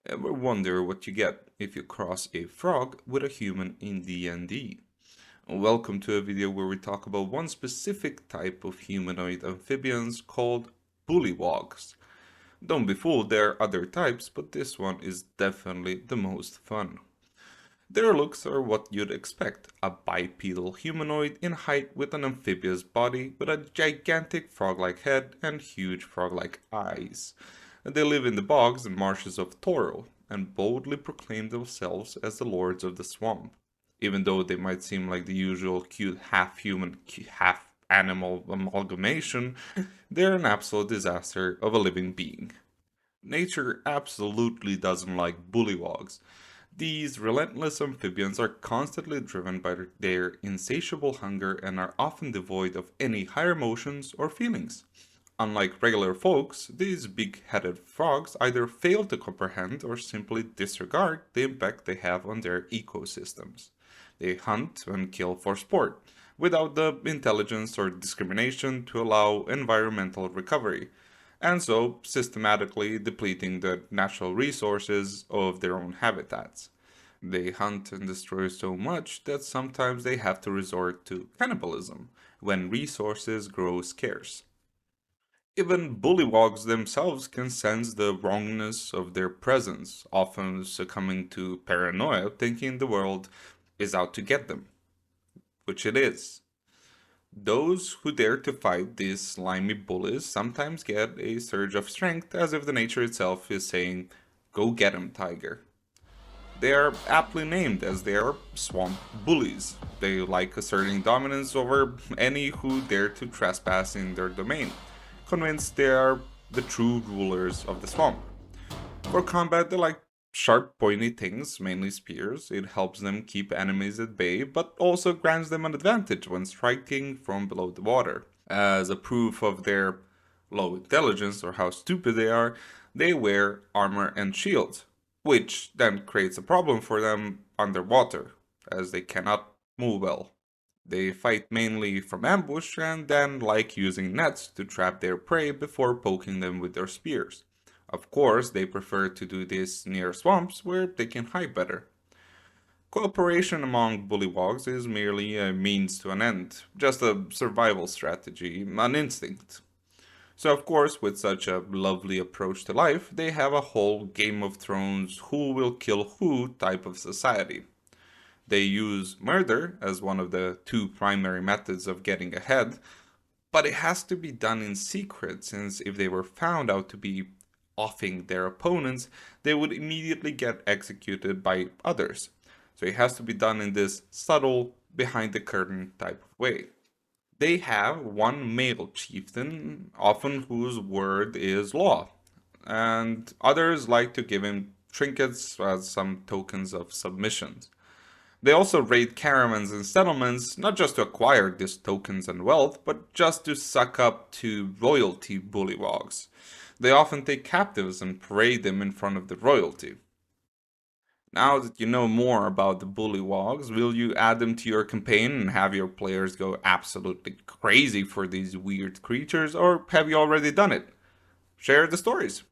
Ever wonder what you get if you cross a frog with a human in D&D? Welcome to a video where we talk about one specific type of humanoid amphibians called Bullywugs. Don't be fooled, there are other types, but this one is definitely the most fun. Their looks are what you'd expect, a bipedal humanoid in height with an amphibious body with a gigantic frog-like head and huge frog-like eyes. They live in the bogs and marshes of Toro and boldly proclaim themselves as the lords of the swamp. Even though they might seem like the usual cute half-human, half-animal amalgamation, they're an absolute disaster of a living being. Nature absolutely doesn't like bullywugs. These relentless amphibians are constantly driven by their insatiable hunger and are often devoid of any higher emotions or feelings. Unlike regular folks, these big-headed frogs either fail to comprehend or simply disregard the impact they have on their ecosystems. They hunt and kill for sport, without the intelligence or discrimination to allow environmental recovery, and so systematically depleting the natural resources of their own habitats. They hunt and destroy so much that sometimes they have to resort to cannibalism when resources grow scarce. Even bullywugs themselves can sense the wrongness of their presence, often succumbing to paranoia, thinking the world is out to get them, which it is. Those who dare to fight these slimy bullies sometimes get a surge of strength, as if the nature itself is saying, "Go get him, tiger." They are aptly named as they are swamp bullies. They like asserting dominance over any who dare to trespass in their domain, convinced they are the true rulers of the swamp. For combat, they like sharp, pointy things, mainly spears. It helps them keep enemies at bay, but also grants them an advantage when striking from below the water. As a proof of their low intelligence or how stupid they wear armor and shields, which then creates a problem for them underwater, as they cannot move well. They fight mainly from ambush and then like using nets to trap their prey before poking them with their spears. Of course, they prefer to do this near swamps where they can hide better. Cooperation among bullywugs is merely a means to an end, just a survival strategy, an instinct. So, of course, with such a lovely approach to life, they have a whole Game of Thrones who will kill who type of society. They use murder as one of the two primary methods of getting ahead, but it has to be done in secret, since if they were found out to be offing their opponents, they would immediately get executed by others. So it has to be done in this subtle, behind the curtain type of way. They have one male chieftain, often whose word is law, and others like to give him trinkets as some tokens of submission. They also raid caravans and settlements, not just to acquire these tokens and wealth, but just to suck up to royalty bullywugs. They often take captives and parade them in front of the royalty. Now that you know more about the bullywugs, will you add them to your campaign and have your players go absolutely crazy for these weird creatures, or have you already done it? Share the stories.